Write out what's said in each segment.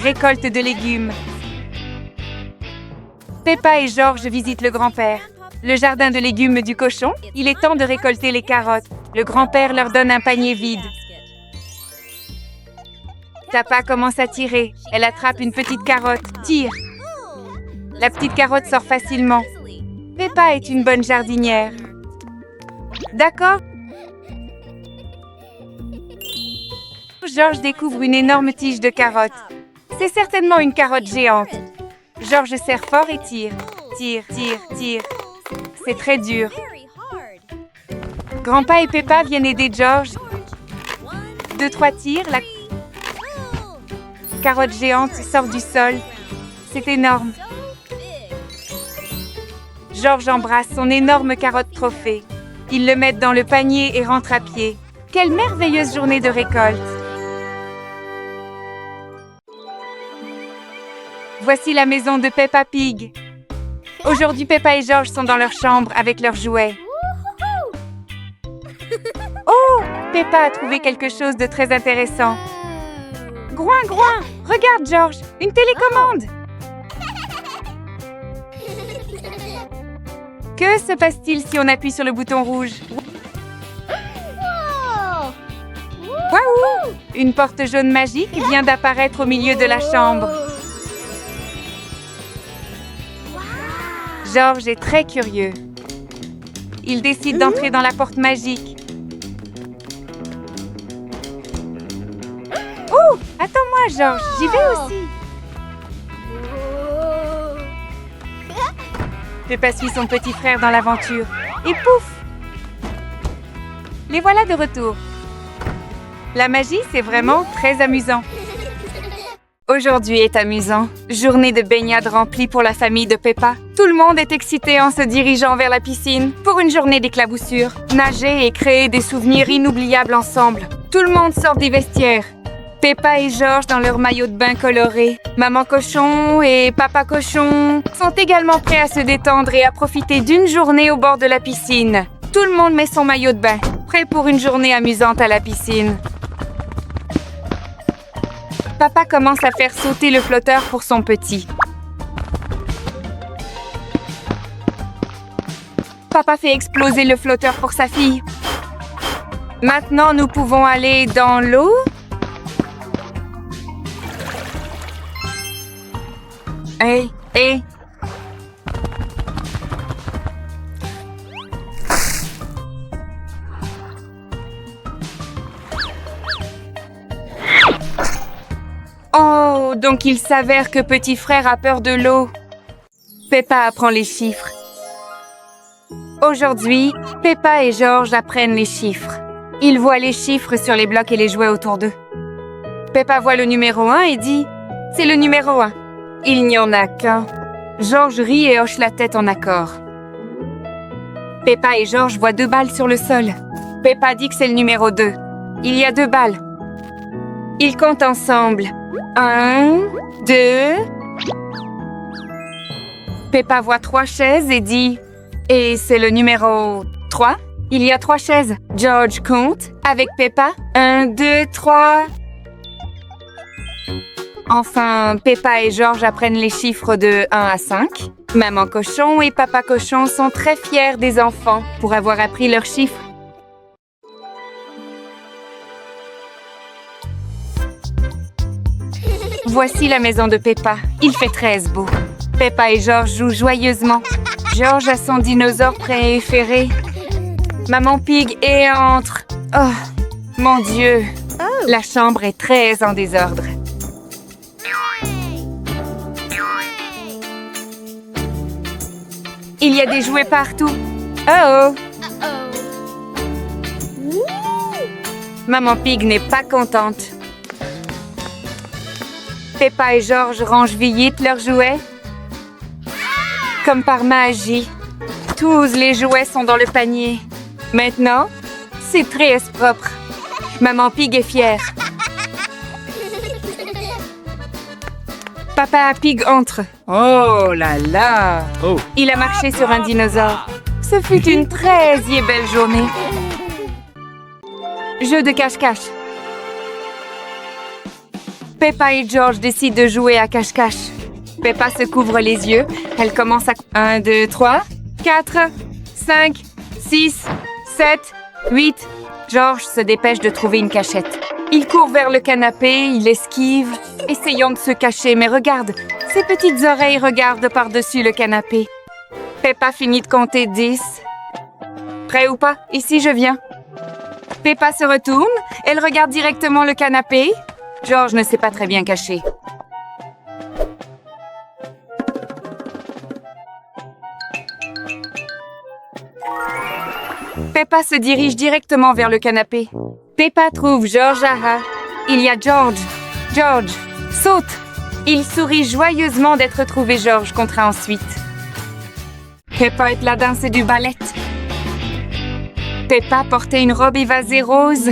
récolte de légumes. Peppa et George visitent le grand-père. Le jardin de légumes du cochon, il est temps de récolter les carottes. Le grand-père leur donne un panier vide. Peppa commence à tirer. Elle attrape une petite carotte. Tire. La petite carotte sort facilement. Peppa est une bonne jardinière. D'accord. George découvre une énorme tige de carotte. C'est certainement une carotte géante. George serre fort et tire. Tire, tire, tire. C'est très dur. Grandpa et Peppa viennent aider George. 2-3 tirs, la carotte géante sort du sol. C'est énorme. George embrasse son énorme carotte trophée. Ils le mettent dans le panier et rentrent à pied. Quelle merveilleuse journée de récolte! Voici la maison de Peppa Pig. Aujourd'hui, Peppa et George sont dans leur chambre avec leurs jouets. Oh! Peppa a trouvé quelque chose de très intéressant. Groin, groin! Regarde, George! Une télécommande! Que se passe-t-il si on appuie sur le bouton rouge? Waouh! Une porte jaune magique vient d'apparaître au milieu de la chambre. George est très curieux. Il décide d'entrer dans la porte magique. Oh! Attends-moi, George! J'y vais aussi! Peppa suit son petit frère dans l'aventure. Et pouf! Les voilà de retour. La magie, c'est vraiment très amusant. Aujourd'hui est amusant. Journée de baignade remplie pour la famille de Peppa. Tout le monde est excité en se dirigeant vers la piscine pour une journée d'éclaboussure. Nager et créer des souvenirs inoubliables ensemble. Tout le monde sort des vestiaires. Peppa et George dans leur maillot de bain coloré. Maman cochon et papa cochon sont également prêts à se détendre et à profiter d'une journée au bord de la piscine. Tout le monde met son maillot de bain, prêt pour une journée amusante à la piscine. Papa commence à faire sauter le flotteur pour son petit. Papa fait exploser le flotteur pour sa fille. Maintenant, nous pouvons aller dans l'eau. Hey, hey. Oh, donc il s'avère que petit frère a peur de l'eau. Peppa apprend les chiffres. Aujourd'hui, Peppa et George apprennent les chiffres. Ils voient les chiffres sur les blocs et les jouets autour d'eux. Peppa voit le numéro 1 et dit « C'est le numéro 1 ». Il n'y en a qu'un. George rit et hoche la tête en accord. Peppa et George voient 2 balles sur le sol. Peppa dit que c'est le numéro 2. Il y a 2 balles. Ils comptent ensemble. 1, 2... Peppa voit 3 chaises et dit « Et c'est le numéro 3 ?» Il y a 3 chaises. George compte avec Peppa. 1, 2, 3... Enfin, Peppa et George apprennent les chiffres de 1 à 5. Maman cochon et papa cochon sont très fiers des enfants pour avoir appris leurs chiffres. Voici la maison de Peppa. Il fait très beau. Peppa et George jouent joyeusement. George a son dinosaure préféré. Maman Pig entre. Oh, mon Dieu! La chambre est très en désordre. Il y a des jouets partout. Oh! Maman Pig n'est pas contente. Peppa et George rangent vite leurs jouets. Comme par magie, tous les jouets sont dans le panier. Maintenant, c'est très propre. Maman Pig est fière. Papa Pig entre. Oh là là! Oh. Il a marché sur un dinosaure. Ce fut une très belle journée. Jeu de cache-cache. Peppa et George décident de jouer à cache-cache. Peppa se couvre les yeux. Elle commence à... 1, 2, 3, 4, 5, 6, 7, 8. George se dépêche de trouver une cachette. Il court vers le canapé, il esquive, essayant de se cacher, mais regarde, ses petites oreilles regardent par-dessus le canapé. Peppa finit de compter 10. Prêt ou pas? Ici, je viens. Peppa se retourne, elle regarde directement le canapé. George ne s'est pas très bien caché. Peppa se dirige directement vers le canapé. Peppa trouve George. Il y a George. George, saute! Il sourit joyeusement d'être trouvé. George comptera ensuite. Peppa est la danse du ballet. Peppa portait une robe évasée rose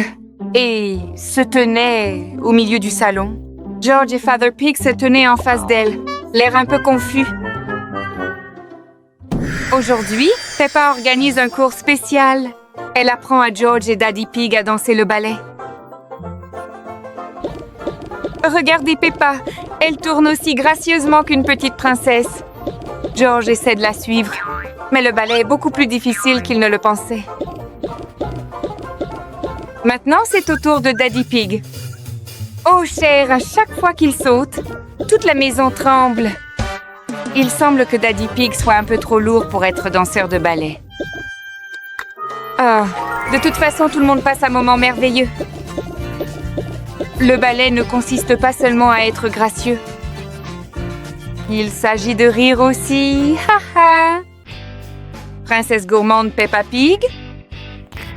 et se tenait au milieu du salon. George et Father Pig se tenaient en face d'elle, l'air un peu confus. Aujourd'hui, Peppa organise un cours spécial. Elle apprend à George et Daddy Pig à danser le ballet. Regardez Peppa, elle tourne aussi gracieusement qu'une petite princesse. George essaie de la suivre, mais le ballet est beaucoup plus difficile qu'il ne le pensait. Maintenant, c'est au tour de Daddy Pig. Oh cher, à chaque fois qu'il saute, toute la maison tremble. Il semble que Daddy Pig soit un peu trop lourd pour être danseur de ballet. Ah, de toute façon, tout le monde passe un moment merveilleux. Le ballet ne consiste pas seulement à être gracieux. Il s'agit de rire aussi. Ha ha! Princesse gourmande Peppa Pig.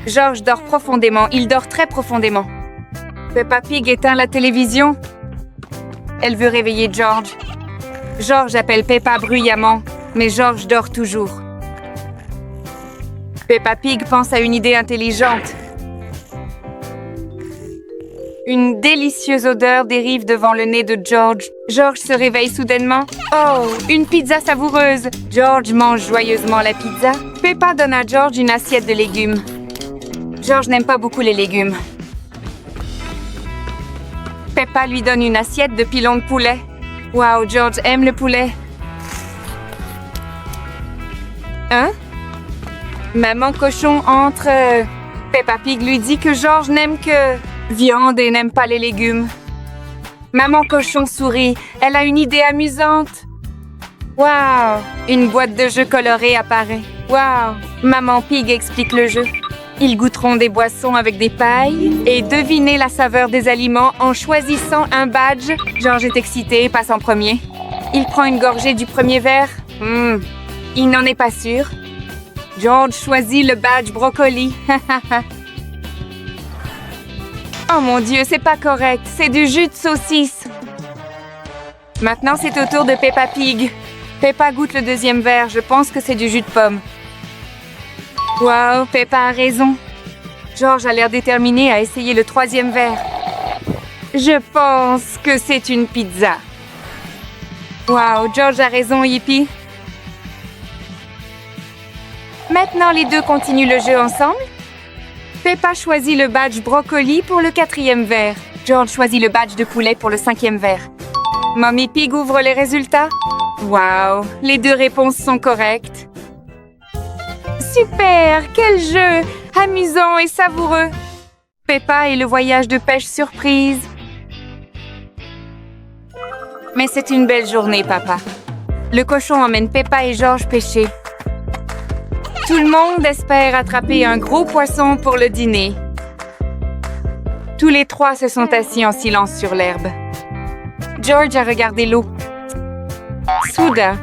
George dort profondément. Il dort très profondément. Peppa Pig éteint la télévision. Elle veut réveiller George. George appelle Peppa bruyamment, mais George dort toujours. Peppa Pig pense à une idée intelligente. Une délicieuse odeur dérive devant le nez de George. George se réveille soudainement. Oh, une pizza savoureuse! George mange joyeusement la pizza. Peppa donne à George une assiette de légumes. George n'aime pas beaucoup les légumes. Peppa lui donne une assiette de pilons de poulet. Wow, George aime le poulet. Hein? Maman cochon entre... Peppa Pig lui dit que George n'aime que viande et n'aime pas les légumes. Maman cochon sourit. Elle a une idée amusante. Wow! Une boîte de jeux colorés apparaît. Wow! Maman Pig explique le jeu. Ils goûteront des boissons avec des pailles et deviner la saveur des aliments en choisissant un badge. George est excité et passe en premier. Il prend une gorgée du premier verre. Il n'en est pas sûr. George choisit le badge brocoli. Oh mon Dieu, c'est pas correct. C'est du jus de saucisse. Maintenant, c'est au tour de Peppa Pig. Peppa goûte le deuxième verre. Je pense que c'est du jus de pomme. Wow, Peppa a raison. George a l'air déterminé à essayer le troisième verre. Je pense que c'est une pizza. Wow, George a raison, Yippie. Maintenant, les deux continuent le jeu ensemble. Peppa choisit le badge brocoli pour le quatrième verre. George choisit le badge de poulet pour le cinquième verre. Mommy Pig ouvre les résultats. Wow, les deux réponses sont correctes. Super! Quel jeu! Amusant et savoureux! Peppa et le voyage de pêche surprise. Mais c'est une belle journée, papa. Le cochon emmène Peppa et George pêcher. Tout le monde espère attraper un gros poisson pour le dîner. Tous les trois se sont assis en silence sur l'herbe. George a regardé l'eau. Soudain,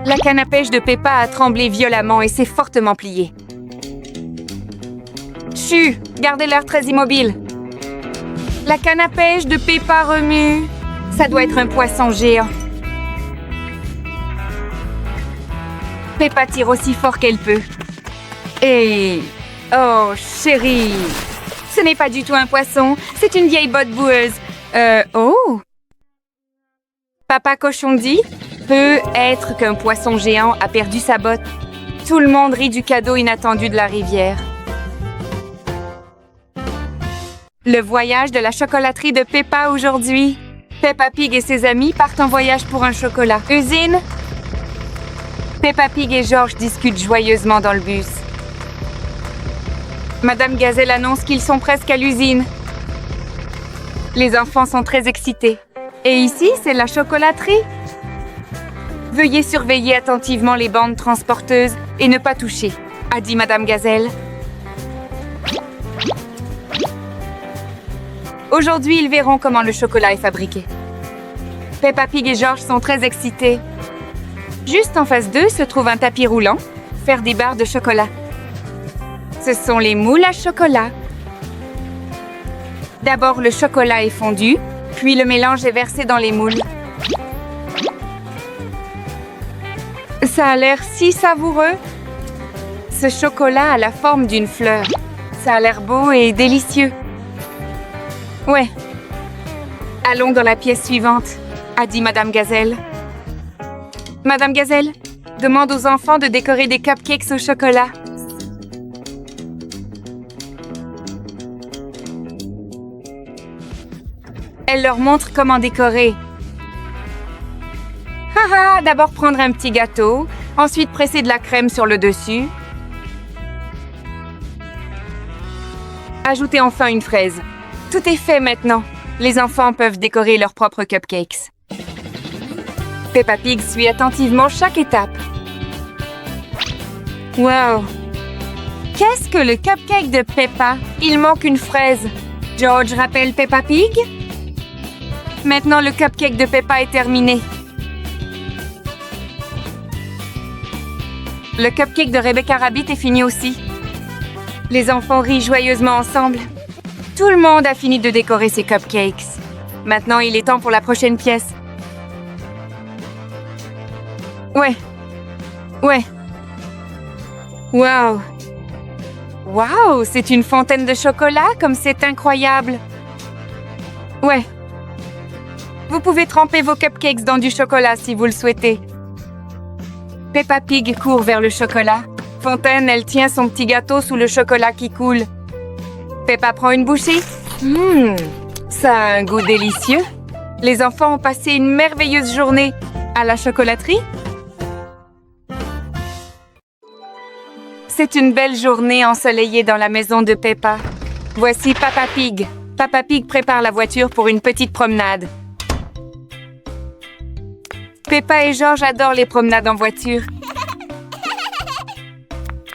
la canne à pêche de Peppa a tremblé violemment et s'est fortement pliée. Chut! Gardez l'air très immobile. La canne à pêche de Peppa remue. Ça doit être un poisson géant. Peppa tire aussi fort qu'elle peut. Et... oh, chérie! Ce n'est pas du tout un poisson, c'est une vieille botte boueuse. Oh! Papa Cochon dit, peut être qu'un poisson géant a perdu sa botte. Tout le monde rit du cadeau inattendu de la rivière. Le voyage de la chocolaterie de Peppa aujourd'hui. Peppa Pig et ses amis partent en voyage pour un chocolat. Usine? Peppa Pig et George discutent joyeusement dans le bus. Madame Gazelle annonce qu'ils sont presque à l'usine. Les enfants sont très excités. Et ici, c'est la chocolaterie. Veuillez surveiller attentivement les bandes transporteuses et ne pas toucher, a dit Madame Gazelle. Aujourd'hui, ils verront comment le chocolat est fabriqué. Peppa Pig et George sont très excités. Juste en face d'eux se trouve un tapis roulant, faire des barres de chocolat. Ce sont les moules à chocolat. D'abord, le chocolat est fondu, puis le mélange est versé dans les moules. Ça a l'air si savoureux. Ce chocolat a la forme d'une fleur. Ça a l'air beau et délicieux. Ouais. Allons dans la pièce suivante, a dit Madame Gazelle. Madame Gazelle, demande aux enfants de décorer des cupcakes au chocolat. Elle leur montre comment décorer. Haha, d'abord prendre un petit gâteau, ensuite presser de la crème sur le dessus. Ajoutez enfin une fraise. Tout est fait maintenant. Les enfants peuvent décorer leurs propres cupcakes. Peppa Pig suit attentivement chaque étape. Wow! Qu'est-ce que le cupcake de Peppa? Il manque une fraise. George rappelle Peppa Pig? Maintenant, le cupcake de Peppa est terminé. Le cupcake de Rebecca Rabbit est fini aussi. Les enfants rient joyeusement ensemble. Tout le monde a fini de décorer ses cupcakes. Maintenant, il est temps pour la prochaine pièce. Ouais. Wow! Wow! C'est une fontaine de chocolat, comme c'est incroyable! Ouais. Vous pouvez tremper vos cupcakes dans du chocolat si vous le souhaitez. Peppa Pig court vers le chocolat. Fontaine, elle tient son petit gâteau sous le chocolat qui coule. Peppa prend une bouchée. Ça a un goût délicieux. Les enfants ont passé une merveilleuse journée à la chocolaterie. C'est une belle journée ensoleillée dans la maison de Peppa. Voici Peppa Pig. Peppa Pig prépare la voiture pour une petite promenade. Peppa et George adorent les promenades en voiture.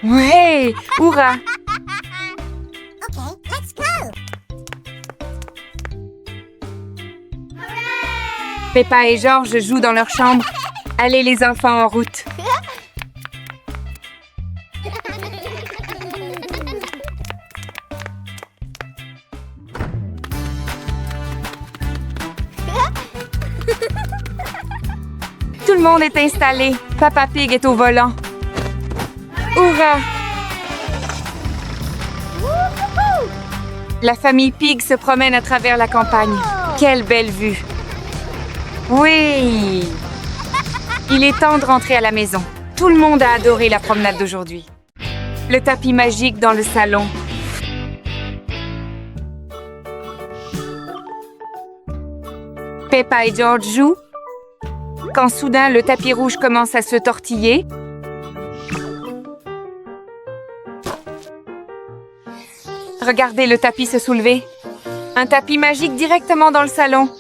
Ouais! Hurrah! Okay, let's go! Peppa et George jouent dans leur chambre. Allez les enfants en route. Tout le monde est installé. Peppa Pig est au volant. Hurrah! La famille Pig se promène à travers la campagne. Quelle belle vue! Oui! Il est temps de rentrer à la maison. Tout le monde a adoré la promenade d'aujourd'hui. Le tapis magique dans le salon. Peppa et George jouent. Quand soudain, le tapis rouge commence à se tortiller. Regardez le tapis se soulever. Un tapis magique directement dans le salon.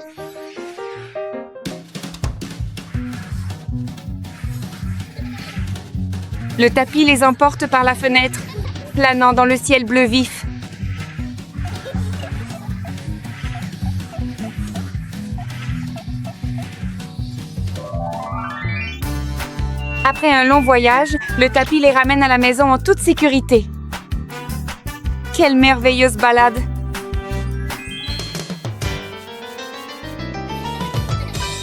Le tapis les emporte par la fenêtre, planant dans le ciel bleu vif. Après un long voyage, le tapis les ramène à la maison en toute sécurité. Quelle merveilleuse balade!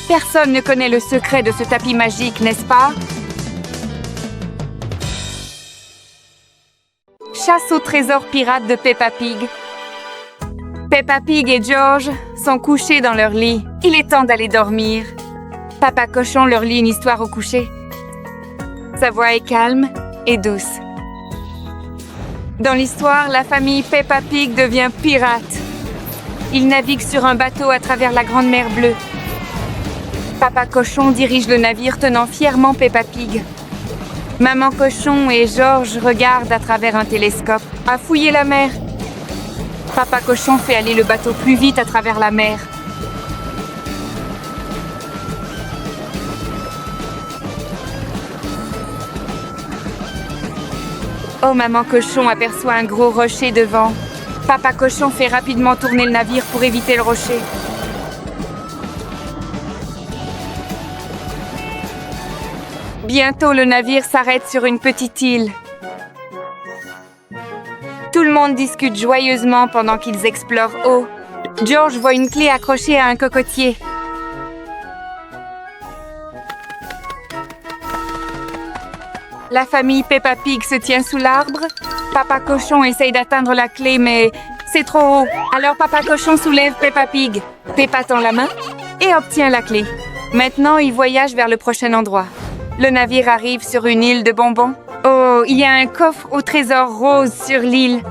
Personne ne connaît le secret de ce tapis magique, n'est-ce pas? Chasse au trésor pirate de Peppa Pig. Peppa Pig et George sont couchés dans leur lit. Il est temps d'aller dormir. Papa Cochon leur lit une histoire au coucher. Sa voix est calme et douce. Dans l'histoire, la famille Peppa Pig devient pirate. Ils naviguent sur un bateau à travers la Grande Mer Bleue. Papa Cochon dirige le navire tenant fièrement Peppa Pig. Maman Cochon et George regardent à travers un télescope, à fouiller la mer. Papa Cochon fait aller le bateau plus vite à travers la mer. Oh, Maman Cochon aperçoit un gros rocher devant. Papa Cochon fait rapidement tourner le navire pour éviter le rocher. Bientôt, le navire s'arrête sur une petite île. Tout le monde discute joyeusement pendant qu'ils explorent haut. George voit une clé accrochée à un cocotier. La famille Peppa Pig se tient sous l'arbre. Papa Cochon essaye d'atteindre la clé, mais c'est trop haut. Alors Papa Cochon soulève Peppa Pig. Peppa tend la main et obtient la clé. Maintenant, il voyage vers le prochain endroit. Le navire arrive sur une île de bonbons. Oh, il y a un coffre au trésor rose sur l'île.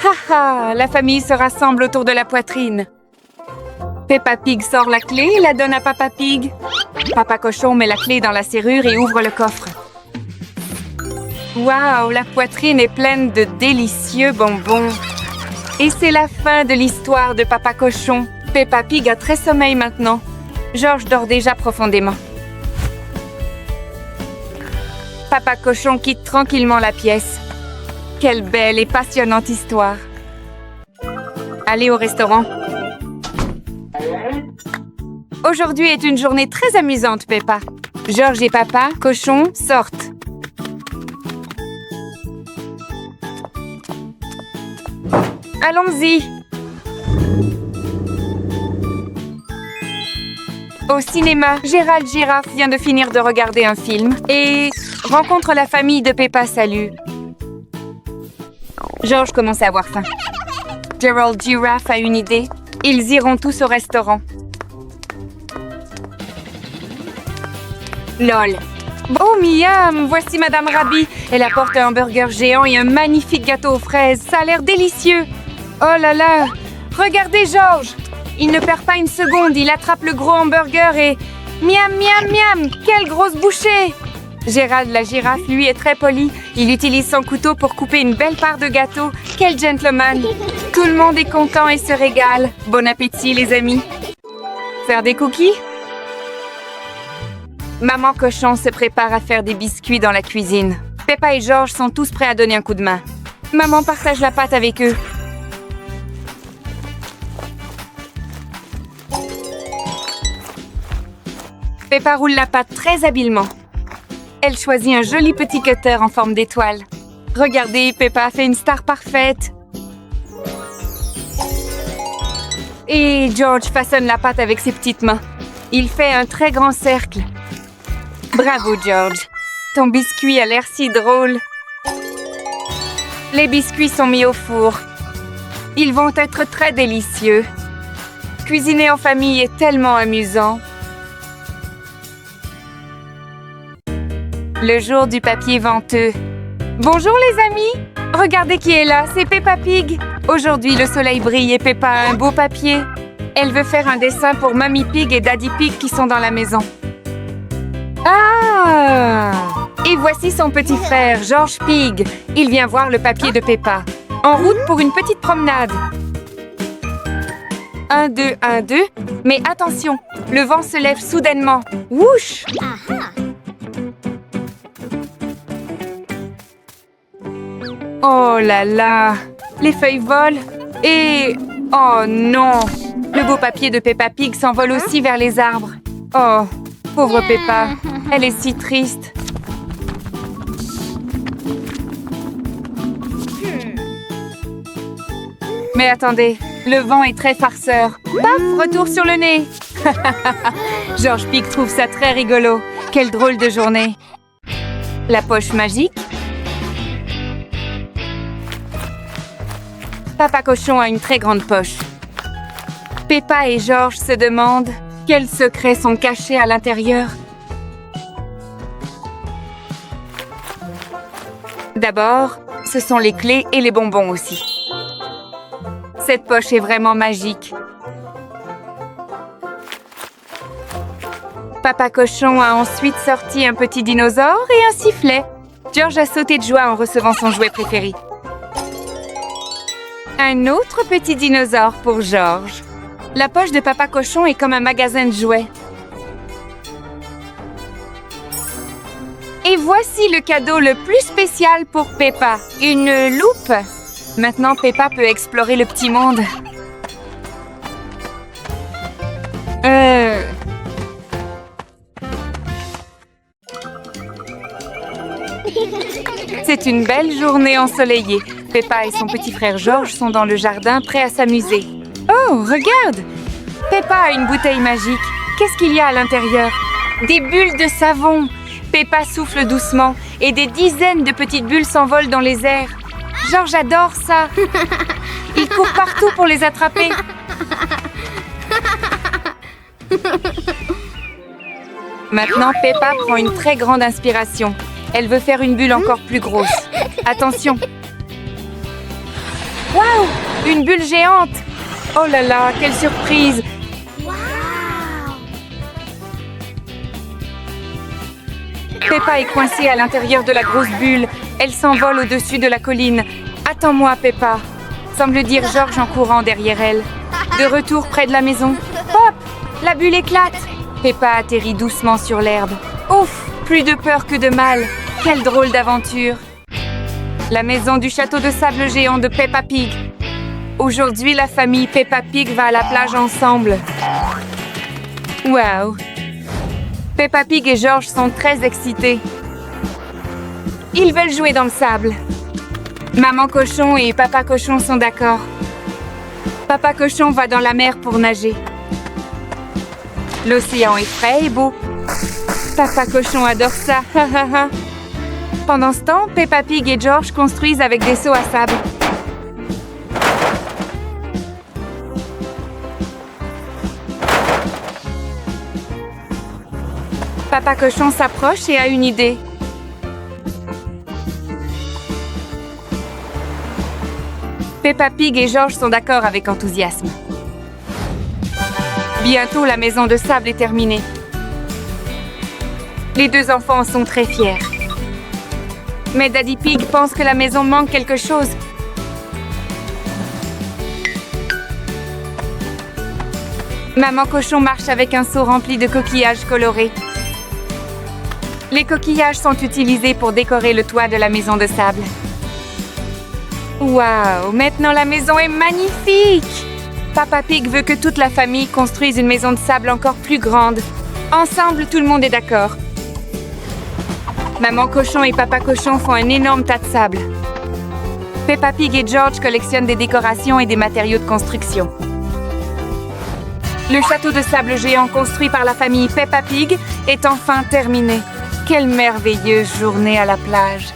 Ha ha, la famille se rassemble autour de la poitrine. Peppa Pig sort la clé et la donne à Papa Pig. Papa Cochon met la clé dans la serrure et ouvre le coffre. Waouh, la poitrine est pleine de délicieux bonbons. Et c'est la fin de l'histoire de Papa Cochon. Peppa Pig a très sommeil maintenant. George dort déjà profondément. Papa Cochon quitte tranquillement la pièce. Quelle belle et passionnante histoire. Allez au restaurant. Aujourd'hui est une journée très amusante, Peppa. George et Papa Cochon sortent. Allons-y. Au cinéma, Gérald Girafe vient de finir de regarder un film et rencontre la famille de Peppa Salut. George commence à avoir faim. Gerald Giraffe a une idée. Ils iront tous au restaurant. Lol. Oh, miam! Voici Madame Rabbit. Elle apporte un hamburger géant et un magnifique gâteau aux fraises. Ça a l'air délicieux. Oh là là! Regardez George! Il ne perd pas une seconde. Il attrape le gros hamburger et... Miam, miam, miam! Quelle grosse bouchée! Gérald la girafe, lui, est très poli. Il utilise son couteau pour couper une belle part de gâteau. Quel gentleman! Tout le monde est content et se régale. Bon appétit, les amis! Faire des cookies? Maman Cochon se prépare à faire des biscuits dans la cuisine. Peppa et George sont tous prêts à donner un coup de main. Maman partage la pâte avec eux. Peppa roule la pâte très habilement. Elle choisit un joli petit cutter en forme d'étoile. Regardez, Peppa a fait une star parfaite. Et George façonne la pâte avec ses petites mains. Il fait un très grand cercle. Bravo, George. Ton biscuit a l'air si drôle. Les biscuits sont mis au four. Ils vont être très délicieux. Cuisiner en famille est tellement amusant. Le jour du papier venteux. Bonjour les amis! Regardez qui est là, c'est Peppa Pig. Aujourd'hui, le soleil brille et Peppa a un beau papier. Elle veut faire un dessin pour Mamie Pig et Daddy Pig qui sont dans la maison. Ah! Et voici son petit frère, George Pig. Il vient voir le papier de Peppa. En route pour une petite promenade. 1, 2, 1, 2. Mais attention, le vent se lève soudainement. Wouch! Oh là là! Les feuilles volent et... Oh non! Le beau papier de Peppa Pig s'envole aussi vers les arbres. Oh, pauvre Peppa, elle est si triste. Mais attendez, le vent est très farceur. Paf, retour sur le nez. George Pig trouve ça très rigolo. Quelle drôle de journée. La poche magique. Papa Cochon a une très grande poche. Peppa et George se demandent quels secrets sont cachés à l'intérieur. D'abord, ce sont les clés et les bonbons aussi. Cette poche est vraiment magique. Papa Cochon a ensuite sorti un petit dinosaure et un sifflet. George a sauté de joie en recevant son jouet préféré. Un autre petit dinosaure pour George. La poche de Papa Cochon est comme un magasin de jouets. Et voici le cadeau le plus spécial pour Peppa, une loupe. Maintenant, Peppa peut explorer le petit monde. C'est une belle journée ensoleillée. Peppa et son petit frère George sont dans le jardin, prêts à s'amuser. Oh, regarde! Peppa a une bouteille magique. Qu'est-ce qu'il y a à l'intérieur? Des bulles de savon. Peppa souffle doucement et des dizaines de petites bulles s'envolent dans les airs. George adore ça. Il court partout pour les attraper. Maintenant, Peppa prend une très grande inspiration. Elle veut faire une bulle encore plus grosse. Attention! Waouh! Une bulle géante! Oh là là, quelle surprise! Peppa est coincée à l'intérieur de la grosse bulle. Elle s'envole au-dessus de la colline. Attends-moi, Peppa, semble dire George en courant derrière elle. De retour près de la maison. Pop! La bulle éclate! Peppa atterrit doucement sur l'herbe. Ouf! Plus de peur que de mal. Quelle drôle d'aventure! La maison du château de sable géant de Peppa Pig. Aujourd'hui, la famille Peppa Pig va à la plage ensemble. Waouh! Peppa Pig et George sont très excités. Ils veulent jouer dans le sable. Maman Cochon et Papa Cochon sont d'accord. Papa Cochon va dans la mer pour nager. L'océan est frais et beau. Papa Cochon adore ça. Pendant ce temps, Peppa Pig et George construisent avec des seaux à sable. Papa Cochon s'approche et a une idée. Peppa Pig et George sont d'accord avec enthousiasme. Bientôt, la maison de sable est terminée. Les deux enfants sont très fiers. Mais Daddy Pig pense que la maison manque quelque chose. Maman Cochon marche avec un seau rempli de coquillages colorés. Les coquillages sont utilisés pour décorer le toit de la maison de sable. Waouh! Maintenant, la maison est magnifique! Papa Pig veut que toute la famille construise une maison de sable encore plus grande. Ensemble, tout le monde est d'accord. Maman Cochon et Papa Cochon font un énorme tas de sable. Peppa Pig et George collectionnent des décorations et des matériaux de construction. Le château de sable géant construit par la famille Peppa Pig est enfin terminé. Quelle merveilleuse journée à la plage!